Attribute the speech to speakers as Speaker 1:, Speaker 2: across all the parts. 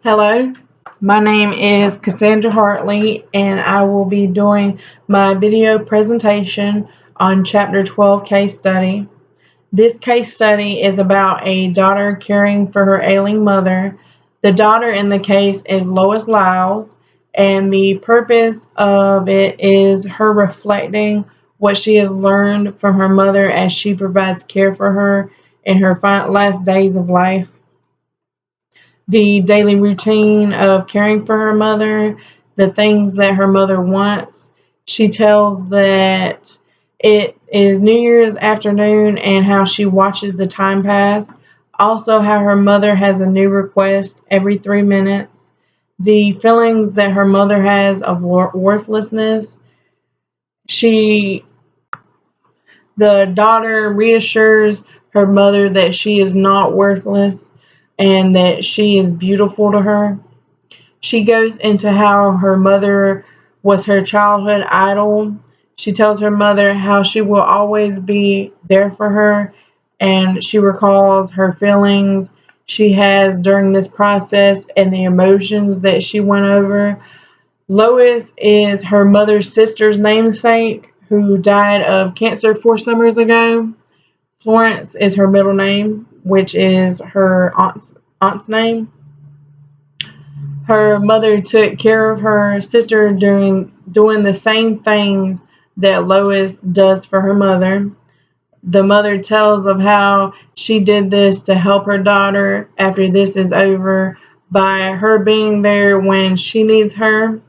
Speaker 1: Hello, my name is Cassandra Hartley, and I will be doing my video presentation on Chapter 12 case study. This case study is about a daughter caring for her ailing mother. The daughter in the case is Lois Lyles, and the purpose of it is her reflecting what she has learned from her mother as she provides care for her in her last days of life. The daily routine of caring for her mother, the things that her mother wants. She tells that it is New Year's afternoon and how she watches the time pass. Also, how her mother has a new request every 3 minutes. The feelings that her mother has of worthlessness. She, the daughter, reassures her mother that she is not worthless and that she is beautiful to her. She goes into how her mother was her childhood idol. She tells her mother how she will always be there for her, and she recalls her feelings she has during this process and the emotions that she went over. Lois is her mother's sister's namesake who died of cancer 4 summers ago. Florence is her middle name, which is her aunt's name. Her mother took care of her sister during doing the same things that Lois does for her mother. The mother tells of how she did this to help her daughter after this is over by her being there when she needs her.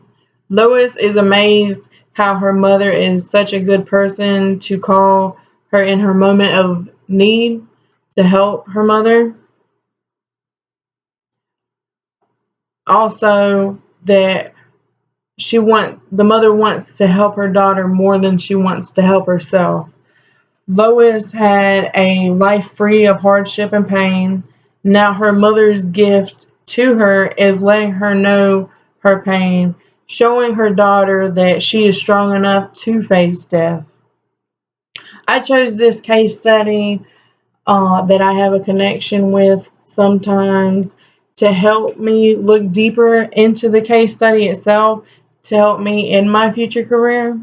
Speaker 1: Lois is amazed how her mother is such a good person to call her in her moment of need to help her mother. Also, that the mother wants to help her daughter more than she wants to help herself. Lois had a life free of hardship and pain. Now her mother's gift to her is letting her know her pain, showing her daughter that she is strong enough to face death. I chose this case study that I have a connection with sometimes to help me look deeper into the case study itself, to help me in my future career.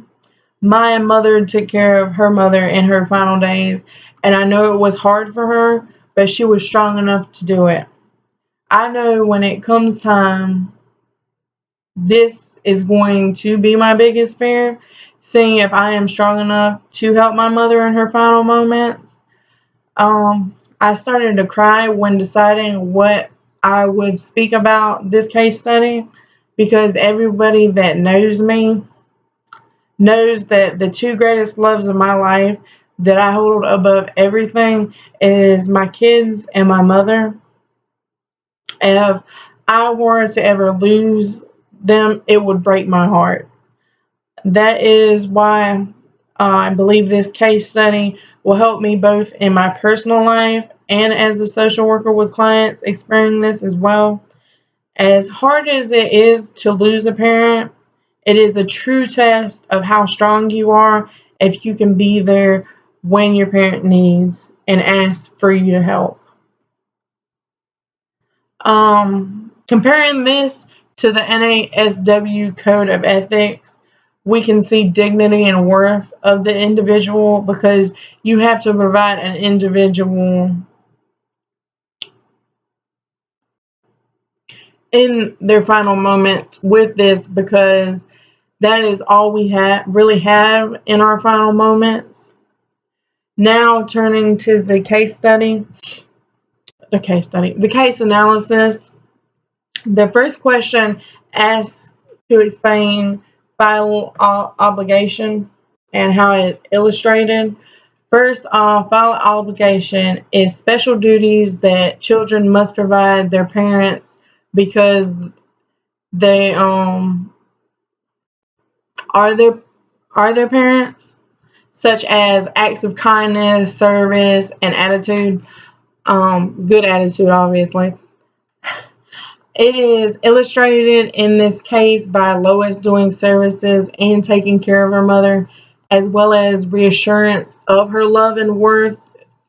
Speaker 1: My mother took care of her mother in her final days, and I know it was hard for her, but she was strong enough to do it. I know when it comes time, this is going to be my biggest fear, seeing if I am strong enough to help my mother in her final moments. I started to cry when deciding what I would speak about this case study because everybody that knows me knows that the two greatest loves of my life that I hold above everything is my kids and my mother. If I were to ever lose them, it would break my heart. That is why I believe this case study will help me both in my personal life and as a social worker with clients experiencing this as well. As hard as it is to lose a parent, it is a true test of how strong you are if you can be there when your parent needs and asks for you to help. Comparing this to the NASW Code of Ethics, we can see dignity and worth of the individual because you have to provide an individual in their final moments with this because that is all we really have in our final moments. Now turning to the case analysis. The first question asks to explain file obligation and how it is illustrated. First, file obligation is special duties that children must provide their parents because they are their are their parents, such as acts of kindness, service, and attitude. Good attitude, obviously. It is illustrated in this case by Lois doing services and taking care of her mother, as well as reassurance of her love and worth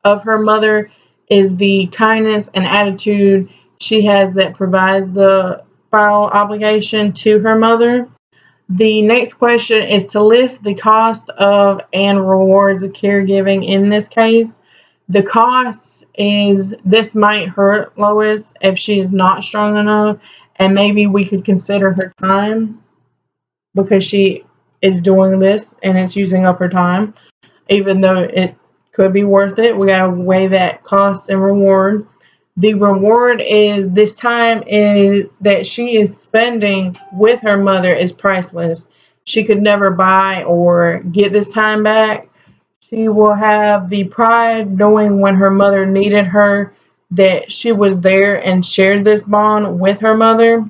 Speaker 1: of her mother is the kindness and attitude she has that provides the file obligation to her mother. The next question is to list the cost of and rewards of caregiving in this case. The cost is this might hurt Lois if she is not strong enough, and maybe we could consider her time because she is doing this and it's using up her time, even though it could be worth it. We gotta weigh that cost and reward. The reward is this time is that she is spending with her mother is priceless. She could never buy or get this time back. She will have the pride knowing when her mother needed her that she was there and shared this bond with her mother.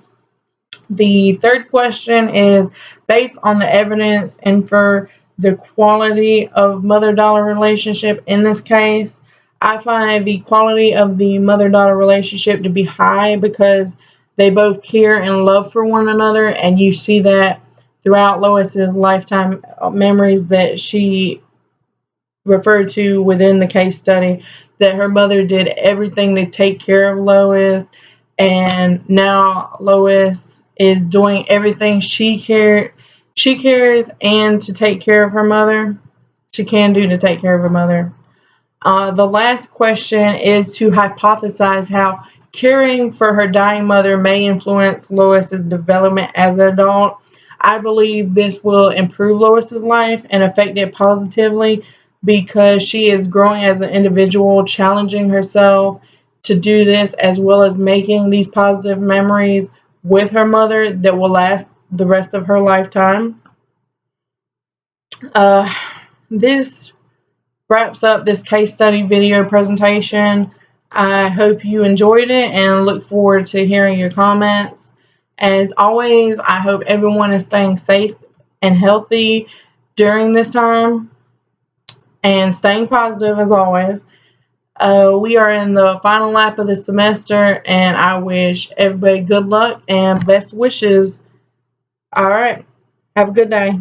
Speaker 1: The third question is based on the evidence and for the quality of mother-daughter relationship in this case. I find the quality of the mother-daughter relationship to be high because they both care and love for one another, and you see that throughout Lois's lifetime memories that she referred to within the case study, that her mother did everything to take care of Lois, and now Lois is doing everything she cares and to take care of her mother. She can do to take care of her mother. The last question is to hypothesize how caring for her dying mother may influence Lois's development as an adult. I believe this will improve Lois's life and affect it positively because she is growing as an individual, challenging herself to do this as well as making these positive memories with her mother that will last the rest of her lifetime. Uh, this wraps up this case study video presentation. I hope you enjoyed it and look forward to hearing your comments. As always, I hope everyone is staying safe and healthy during this time and staying positive as always. We are in the final lap of the semester, and I wish everybody good luck and best wishes. All right. Have a good day.